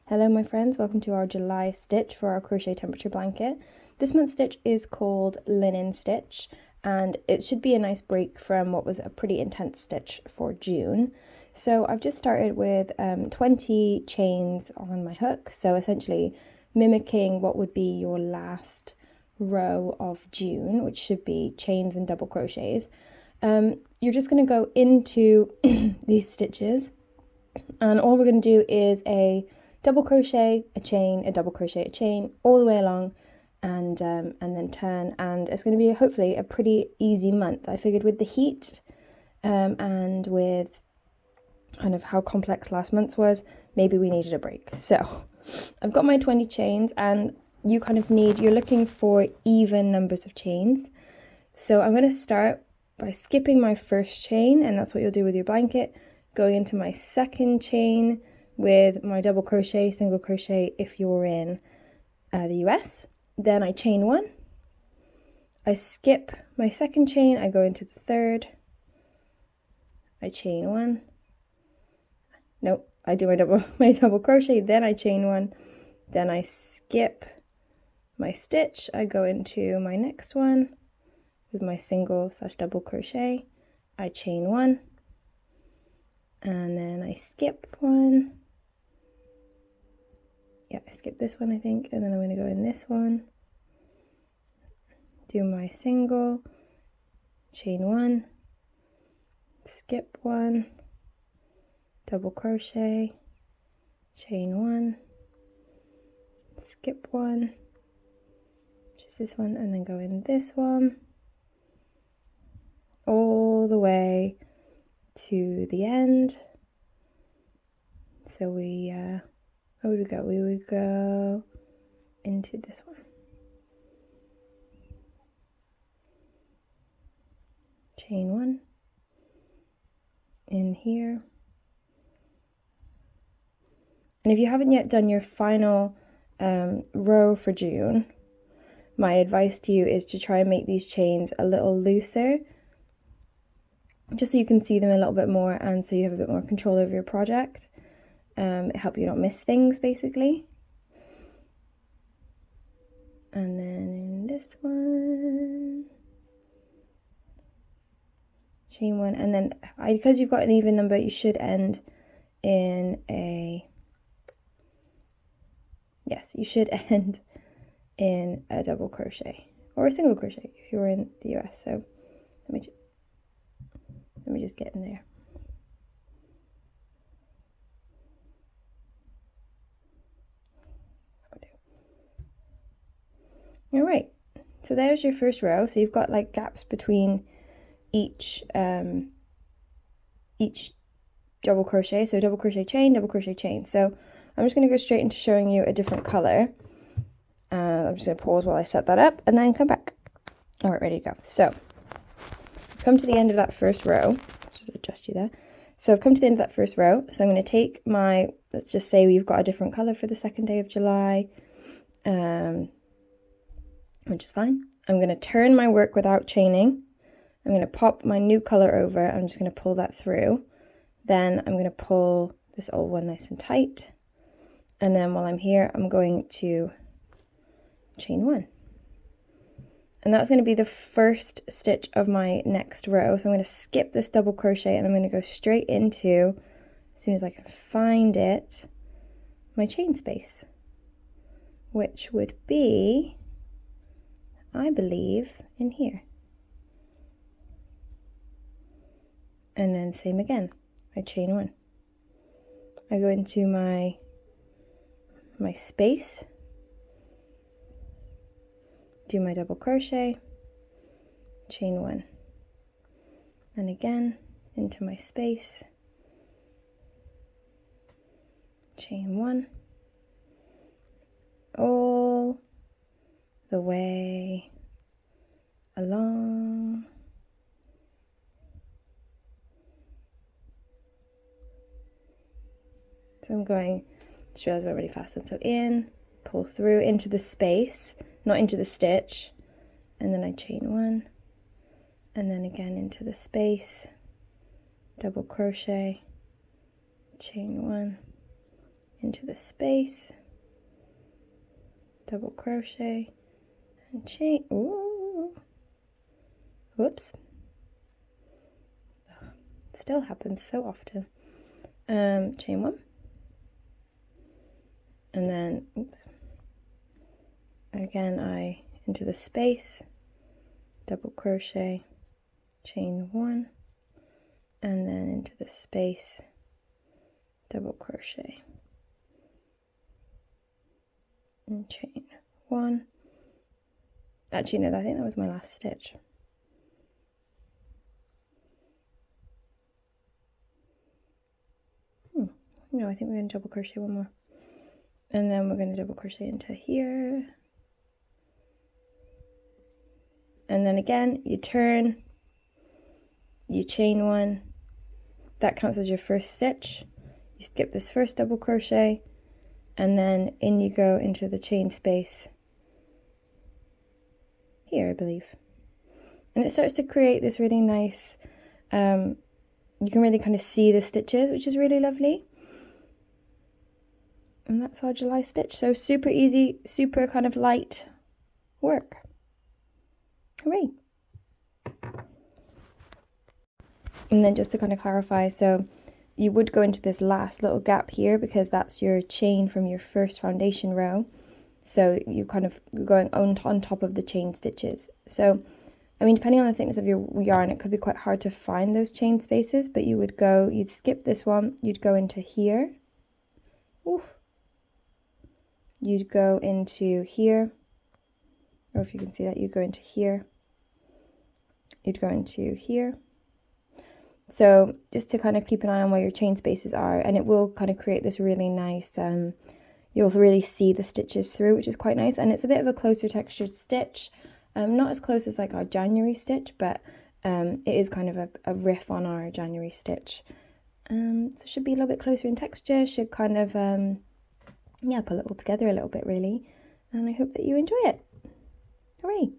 Hello my friends, welcome to our July stitch for our crochet temperature blanket. This month's stitch is called Linen Stitch and it should be a nice break from what was a pretty intense stitch for June. So I've just started with 20 chains on my hook, so essentially mimicking what would be your last row of June, which should be chains and double crochets. You're just going to go into these stitches and all we're going to do is a double crochet, a chain, a double crochet, a chain, all the way along, and then turn. And it's going to be hopefully a pretty easy month. I figured with the heat and with kind of how complex last month's was, maybe we needed a break. So I've got my 20 chains, and you kind of you're looking for even numbers of chains. So I'm going to start by skipping my first chain, and that's what you'll do with your blanket, going into my second chain with my double crochet, single crochet if you're in the US. Then I chain one, I skip my second chain, I go into the third, I chain one, nope, I do my double crochet, then I chain one, then I skip my stitch, I go into my next one with my single / double crochet, I chain one, and then I skip one. Yeah, I skipped this one I think, and then I'm going to go in this one, do my single, chain one, skip one, double crochet, chain one, skip one, which is this one, and then go in this one, all the way to the end. So where would we go? We would go into this one. Chain one in here. And if you haven't yet done your final row for June, my advice to you is to try and make these chains a little looser, just so you can see them a little bit more and so you have a bit more control over your project. Help you not miss things basically. And then in this one, chain one, and then because you've got an even number, you should end in you should end in a double crochet or a single crochet if you're in the US. So let me just get in there. All right, so there's your first row. So you've got like gaps between each double crochet. So double crochet chain, double crochet chain. So I'm just going to go straight into showing you a different color. I'm just going to pause while I set that up and then come back. All right, ready to go. So come to the end of that first row. Just adjust you there. So I've come to the end of that first row. So I'm going to take my, let's just say we've got a different color for the second day of July. Which is fine. I'm going to turn my work without chaining. I'm going to pop my new color over. I'm just going to pull that through. Then I'm going to pull this old one nice and tight. And then while I'm here, I'm going to chain one. And that's going to be the first stitch of my next row. So I'm going to skip this double crochet and I'm going to go straight into, as soon as I can find it, my chain space, which would be, I believe, in here. And then same again, I chain one. I go into my space, do my double crochet, chain one, and again into my space, chain one, all the way along. So I'm going, just realized I went really fast then. So in, pull through into the space, not into the stitch, and then I chain one, and then again into the space, double crochet, chain one, into the space, double crochet, and chain. Ooh, whoops. Still happens so often. Chain one, and then oops, again I into the space, double crochet, chain one, and then into the space, double crochet, and chain one. Actually no, I think that was my last stitch. No, I think we're going to double crochet one more, and then we're going to double crochet into here, and then again you turn, you chain one, that counts as your first stitch. You skip this first double crochet, and then in you go into the chain space here, I believe, and it starts to create this really nice, you can really kind of see the stitches, which is really lovely. And that's our July stitch. So super easy, super kind of light work. Hooray! And then just to kind of clarify, so you would go into this last little gap here because that's your chain from your first foundation row. So you kind of going on top of the chain stitches. So, I mean, depending on the thickness of your yarn, it could be quite hard to find those chain spaces, but you would go, you'd skip this one, you'd go into here. Oof. You'd go into here, or if you can see that, you'd go into here, you'd go into here. So just to kind of keep an eye on where your chain spaces are, and it will kind of create this really nice, you'll really see the stitches through, which is quite nice, and it's a bit of a closer textured stitch, not as close as like our January stitch, but it is kind of a riff on our January stitch. So it should be a little bit closer in texture, should kind of yeah, pull it all together a little bit really, and I hope that you enjoy it. Hooray!